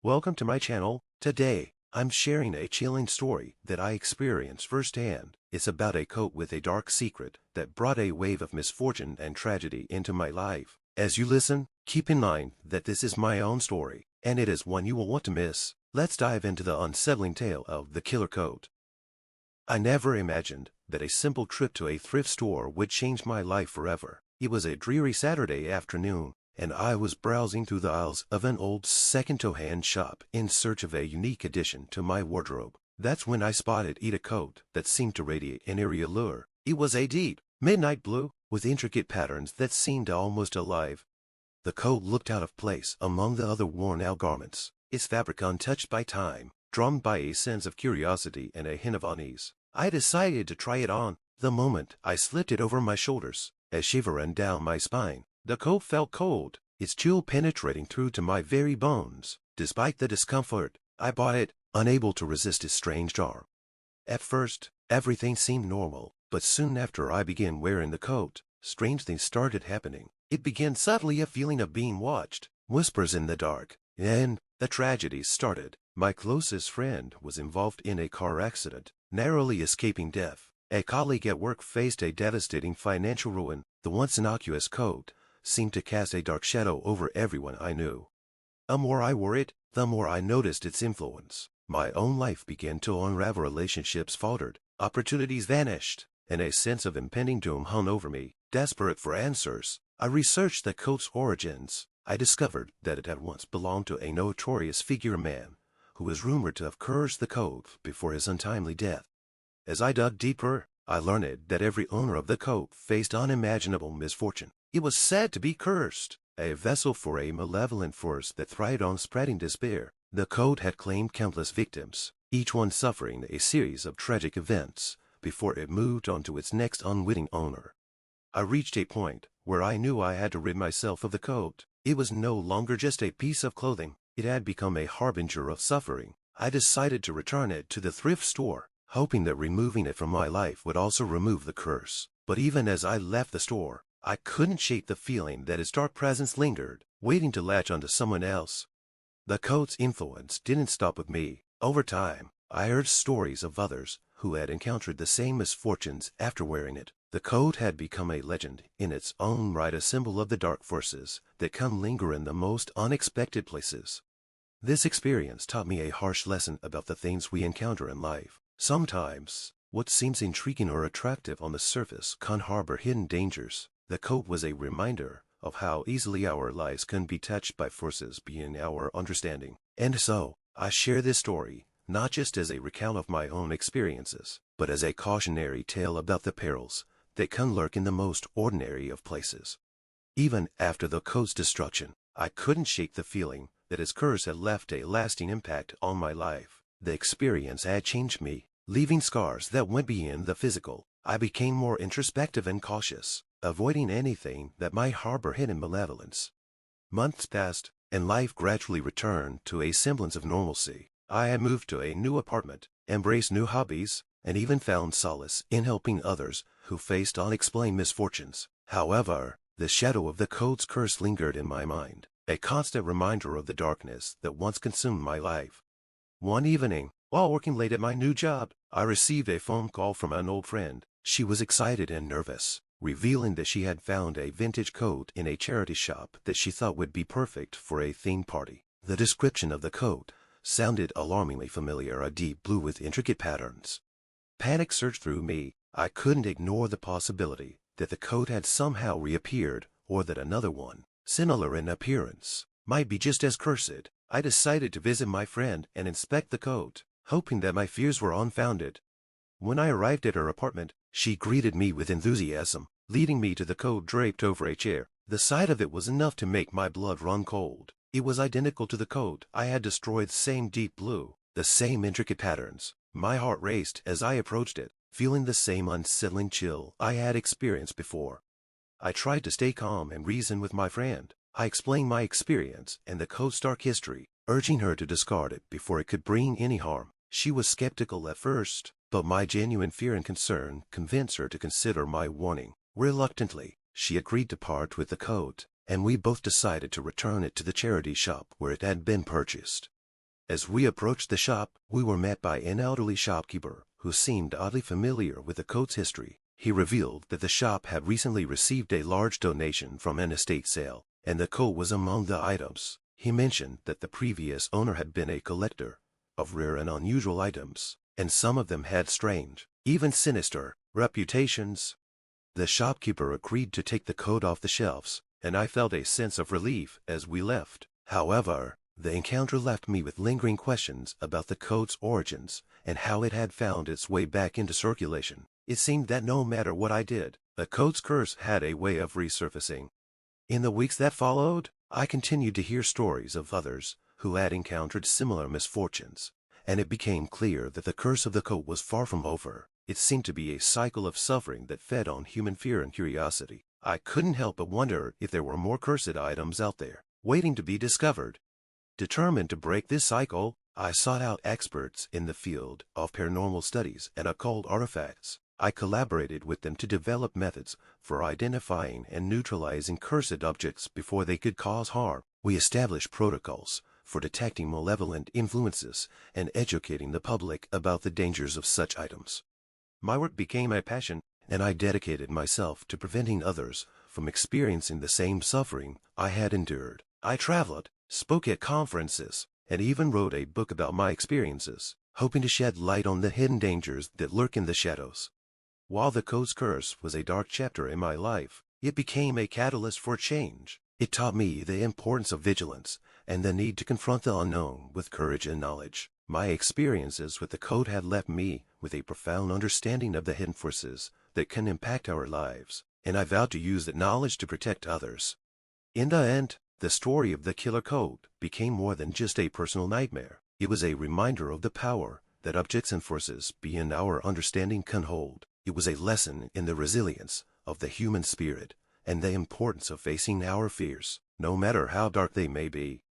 Welcome to my channel. Today, I'm sharing a chilling story that I experienced firsthand. It's about a coat with a dark secret that brought a wave of misfortune and tragedy into my life. As you listen, keep in mind that this is my own story, and it is one you will want to miss. Let's dive into the unsettling tale of the killer coat. I never imagined that a simple trip to a thrift store would change my life forever. It was a dreary Saturday afternoon, and I was browsing through the aisles of an old second-to-hand shop in search of a unique addition to my wardrobe. That's when I spotted a coat that seemed to radiate an eerie allure. It was a deep, midnight blue, with intricate patterns that seemed almost alive. The coat looked out of place among the other worn-out garments, its fabric untouched by time, drawn by a sense of curiosity and a hint of unease. I decided to try it on. The moment I slipped it over my shoulders, a shiver ran down my spine. The coat felt cold, its chill penetrating through to my very bones. Despite the discomfort, I bought it, unable to resist its strange charm. At first, everything seemed normal, but soon after I began wearing the coat, strange things started happening. It began subtly a feeling of being watched, whispers in the dark, and the tragedy started. My closest friend was involved in a car accident, narrowly escaping death. A colleague at work faced a devastating financial ruin. The once innocuous coat seemed to cast a dark shadow over everyone I knew. The more I wore it, the more I noticed its influence. My own life began to unravel, relationships faltered, opportunities vanished, and a sense of impending doom hung over me. Desperate for answers, I researched the coat's origins. I discovered that it had once belonged to a notorious figure man who was rumored to have cursed the coat before his untimely death. As I dug deeper, I learned that every owner of the coat faced unimaginable misfortune. It was said to be cursed, a vessel for a malevolent force that thrived on spreading despair. The coat had claimed countless victims, each one suffering a series of tragic events before it moved on to its next unwitting owner. I reached a point where I knew I had to rid myself of the coat. It was no longer just a piece of clothing. It had become a harbinger of suffering. I decided to return it to the thrift store, hoping that removing it from my life would also remove the curse. But even as I left the store, I couldn't shake the feeling that its dark presence lingered, waiting to latch onto someone else. The coat's influence didn't stop with me. Over time, I heard stories of others who had encountered the same misfortunes after wearing it. The coat had become a legend in its own right, a symbol of the dark forces that can linger in the most unexpected places. This experience taught me a harsh lesson about the things we encounter in life. Sometimes, what seems intriguing or attractive on the surface can harbor hidden dangers. The coat was a reminder of how easily our lives can be touched by forces beyond our understanding. And so, I share this story, not just as a recount of my own experiences, but as a cautionary tale about the perils that can lurk in the most ordinary of places. Even after the coat's destruction, I couldn't shake the feeling that its curse had left a lasting impact on my life. The experience had changed me, leaving scars that went beyond the physical. I became more introspective and cautious, avoiding anything that might harbor hidden malevolence. Months passed, and life gradually returned to a semblance of normalcy. I had moved to a new apartment, embraced new hobbies, and even found solace in helping others who faced unexplained misfortunes. However, the shadow of the coat's curse lingered in my mind, a constant reminder of the darkness that once consumed my life. One evening, while working late at my new job, I received a phone call from an old friend. She was excited and nervous, revealing that she had found a vintage coat in a charity shop that she thought would be perfect for a theme party. The description of the coat sounded alarmingly familiar, a deep blue with intricate patterns. Panic surged through me. I couldn't ignore the possibility that the coat had somehow reappeared, or that another one, similar in appearance, might be just as cursed. I decided to visit my friend and inspect the coat, hoping that my fears were unfounded. When I arrived at her apartment, she greeted me with enthusiasm, leading me to the coat draped over a chair. The sight of it was enough to make my blood run cold. It was identical to the coat I had destroyed, same deep blue, the same intricate patterns. My heart raced as I approached it, feeling the same unsettling chill I had experienced before. I tried to stay calm and reason with my friend. I explained my experience and the coat's dark history, urging her to discard it before it could bring any harm. She was skeptical at first, but my genuine fear and concern convinced her to consider my warning. Reluctantly, she agreed to part with the coat, and we both decided to return it to the charity shop where it had been purchased. As we approached the shop, we were met by an elderly shopkeeper who seemed oddly familiar with the coat's history. He revealed that the shop had recently received a large donation from an estate sale, and the coat was among the items. He mentioned that the previous owner had been a collector of rare and unusual items, and some of them had strange, even sinister, reputations. The shopkeeper agreed to take the coat off the shelves, and I felt a sense of relief as we left. However, the encounter left me with lingering questions about the coat's origins and how it had found its way back into circulation. It seemed that no matter what I did, the coat's curse had a way of resurfacing. In the weeks that followed, I continued to hear stories of others who had encountered similar misfortunes, and it became clear that the curse of the coat was far from over. It seemed to be a cycle of suffering that fed on human fear and curiosity. I couldn't help but wonder if there were more cursed items out there, waiting to be discovered. Determined to break this cycle, I sought out experts in the field of paranormal studies and occult artifacts. I collaborated with them to develop methods for identifying and neutralizing cursed objects before they could cause harm. We established protocols for detecting malevolent influences and educating the public about the dangers of such items. My work became a passion, and I dedicated myself to preventing others from experiencing the same suffering I had endured. I traveled, spoke at conferences, and even wrote a book about my experiences, hoping to shed light on the hidden dangers that lurk in the shadows. While the coat's curse was a dark chapter in my life, it became a catalyst for change. It taught me the importance of vigilance and the need to confront the unknown with courage and knowledge. My experiences with the coat had left me with a profound understanding of the hidden forces that can impact our lives, and I vowed to use that knowledge to protect others. In the end, the story of the killer coat became more than just a personal nightmare. It was a reminder of the power that objects and forces beyond our understanding can hold. It was a lesson in the resilience of the human spirit and the importance of facing our fears, no matter how dark they may be.